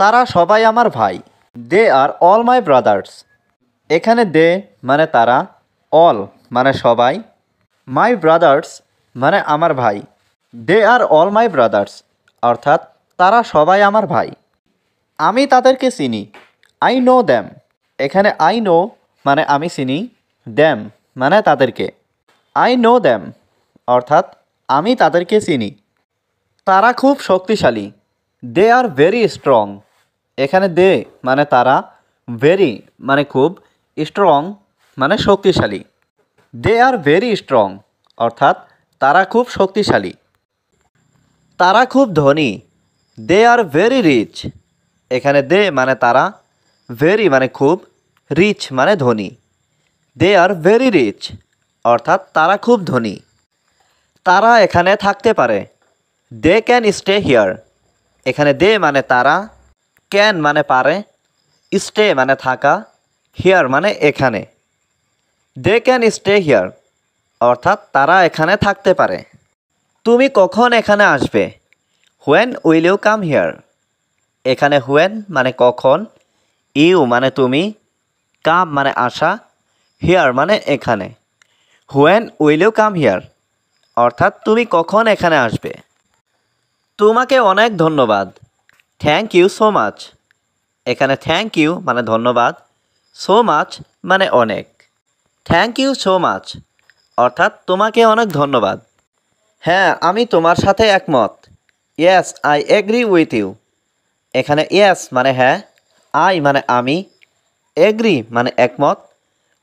তারা সবাই আমার ভাই। দে আর অল মাই ব্রাদার্স। এখানে দে মানে তারা, অল মানে সবাই, মাই ব্রাদার্স মানে আমার ভাই। দে আর অল মাই ব্রাদার্স অর্থাৎ তারা সবাই আমার ভাই। আমি তাদেরকে চিনি। I know them. এখানে আই নো মানে আমি চিনি, দ্যাম মানে তাদেরকে। আই নো দ্যাম অর্থাৎ আমি তাদেরকে চিনি। তারা খুব শক্তিশালী। দে আর ভেরি স্ট্রং। এখানে দে মানে তারা, ভেরি মানে খুব, স্ট্রং মানে শক্তিশালী। দে আর ভেরি স্ট্রং অর্থাৎ তারা খুব শক্তিশালী। তারা খুব ধনী। দে আর ভেরি রিচ। এখানে দে মানে তারা, ভেরি মানে খুব, রিচ মানে ধনী। দে আর ভেরি রিচ অর্থাৎ তারা খুব ধনী। তারা এখানে থাকতে পারে। They can stay here. এখানে দে মানে তারা, ক্যান মানে পারে, স্টে মানে থাকা, হিয়ার মানে এখানে। দে ক্যান স্টে হিয়ার অর্থাৎ তারা এখানে থাকতে পারে। তুমি কখন এখানে আসবে? When will you come here. এখানে হোয়েন মানে কখন, ইউ মানে তুমি, কাম মানে আসা, হিয়ার মানে এখানে। When will you come here অর্থাৎ তুমি কখন এখানে আসবে। তোমাকে অনেক ধন্যবাদ। Thank you so much. এখানে থ্যাংক ইউ মানে ধন্যবাদ, সো মাচ মানে অনেক। থ্যাংক ইউ সো মাচ অর্থাৎ তোমাকে অনেক ধন্যবাদ। হ্যাঁ, আমি তোমার সাথে একমত। Yes I agree with you. এখানে ইয়েস মানে হ্যাঁ, আই মানে আমি, এগ্রি মানে একমত,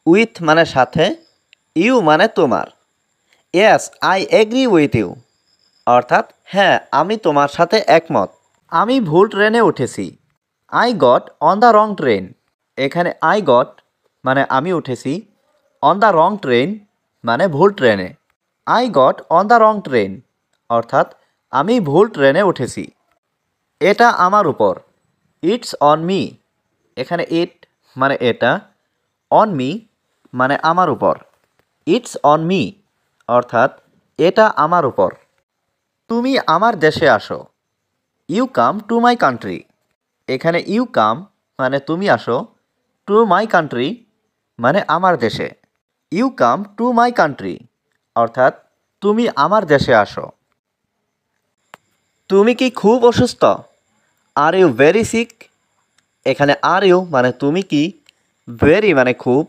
উইথ মানে সাথে, ইউ মানে তোমার। Yes I agree with you অর্থাৎ হ্যাঁ, আমি তোমার সাথে একমত। আমি ভুল ট্রেনে উঠেছি। I got on the wrong train. এখানে আই গট মানে আমি উঠেছি, অন দ্য রং ট্রেন মানে ভুল ট্রেনে। I got on the wrong train অর্থাৎ আমি ভুল ট্রেনে উঠেছি। এটা আমার উপর। It's on me. এখানে ইট মানে এটা, অন মি মানে আমার উপর। ইটস অন মি অর্থাৎ এটা আমার উপর। তুমি আমার দেশে আসো। You come to my country. এখানে ইউ কাম মানে তুমি আসো, টু মাই কান্ট্রি মানে আমার দেশে। You come to my country অর্থাৎ তুমি আমার দেশে আসো। তুমি কি খুব অসুস্থ? Are you very sick. এখানে আর ইউ মানে তুমি কি, ভেরি মানে খুব,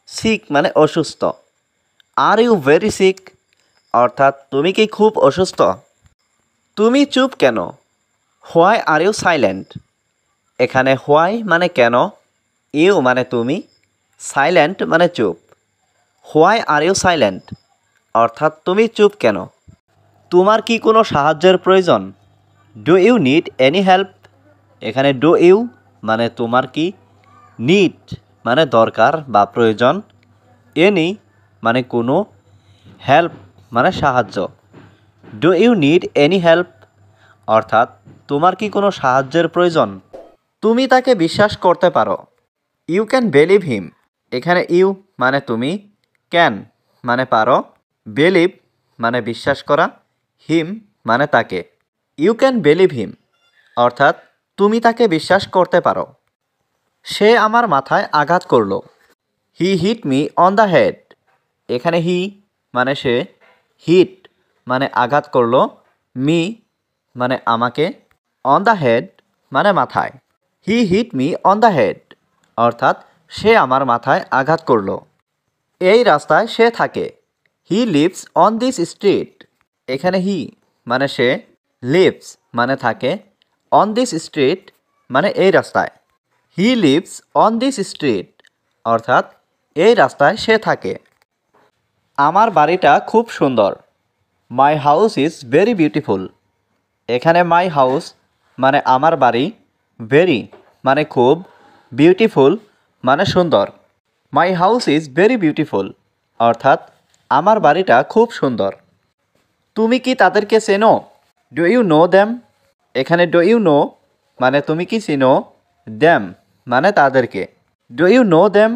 সিক মানে অসুস্থ। আর ইউ ভেরি সিক অর্থাৎ তুমি কি খুব অসুস্থ? তুমি চুপ কেন? Why are you silent. এখানে হোয়াই মানে কেন, ইউ মানে তুমি, সাইলেন্ট মানে চুপ। হোয়াই আর ইউ সাইলেন্ট অর্থাৎ তুমি চুপ কেন? তোমার কি কোনো সাহায্যের প্রয়োজন? Do you need any help. এখানে ডু ইউ মানে তোমার কি, নিড মানে দরকার বা প্রয়োজন, এনি মানে কোনো, হেল্প মানে সাহায্য। Do you need any help অর্থাৎ তোমার কি কোনো সাহায্যের প্রয়োজন? তুমি তাকে বিশ্বাস করতে পারো। You can believe him. এখানে ইউ মানে তুমি, ক্যান মানে পারো, বিলিভ মানে বিশ্বাস করা, হিম মানে তাকে। ইউ ক্যান বিলিভ হিম অর্থাৎ তুমি তাকে বিশ্বাস করতে পারো। সে আমার মাথায় আঘাত করলো। He hit me on the head. এখানে হি মানে সে, হিট মানে আঘাত করলো, মি মানে আমাকে, অন দ্য হেড মানে মাথায়। He hit me on the head অর্থাৎ সে আমার মাথায় আঘাত করলো। এই রাস্তায় সে থাকে। He lives on this street. এখানে হি মানে সে, লিভস মানে থাকে, অন দিস স্ট্রিট মানে এই রাস্তায়। He lives on this street অর্থাৎ এই রাস্তায় সে থাকে। আমার বাড়িটা খুব সুন্দর। My house is very beautiful. এখানে মাই হাউস মানে আমার বাড়ি, ভেরি মানে খুব, বিউটিফুল মানে সুন্দর। My house is very beautiful অর্থাৎ আমার বাড়িটা খুব সুন্দর। তুমি কি তাদেরকে চেনো? Do you know them. এখানে ডু ইউ নো মানে তুমি কি চিনো, দ্যাম মানে তাদেরকে। ডু ইউ নো দ্যাম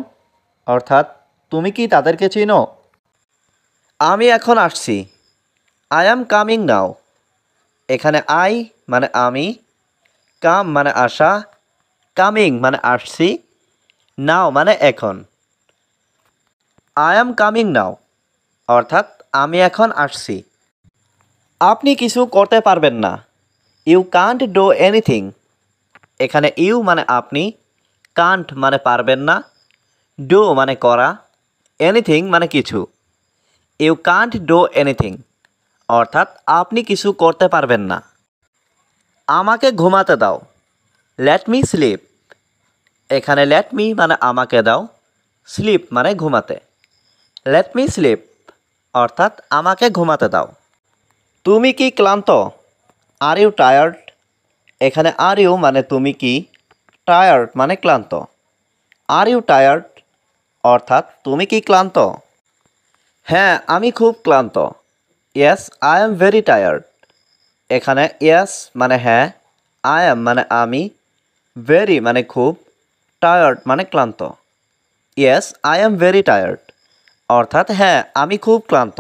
অর্থাৎ তুমি কি তাদেরকে চিনো? আমি এখন আসছি। I am coming now. এখানে আই মানে আমি, কাম মানে আসা, কামিং মানে আসছি, নাও মানে এখন। আই অ্যাম কামিং নাও অর্থাৎ আমি এখন আসছি। আপনি কিছু করতে পারবেন না, ইউ কান্ট ডু এনিথিং। এখানে ইউ মানে আপনি, কান্ট মানে পারবেন না, ডু মানে করা, এনিথিং মানে কিছু। ইউ কান্ট ডু এনিথিং অর্থাৎ আপনি কিছু করতে পারবেন না। আমাকে ঘুমাতে দাও, লেট মি স্লিপ। এখানে লেট মি মানে আমাকে দাও, স্লিপ মানে ঘুমাতে। লেট মি স্লিপ অর্থাৎ আমাকে ঘুমাতে দাও। তুমি কি ক্লান্ত, আর ইউ টায়ার্ড। এখানে আর ইউ মানে তুমি কি, টায়ার্ড মানে ক্লান্ত। আর ইউ টায়ার্ড অর্থাৎ তুমি কি ক্লান্ত। হ্যাঁ আমি খুব ক্লান্ত, yes I am very tired. এখানে ইয়েস মানে হ্যাঁ, আই এম মানে আমি, ভেরি মানে খুব, টায়ার্ড মানে ক্লান্ত। Yes I am very tired অর্থাৎ হ্যাঁ আমি খুব ক্লান্ত।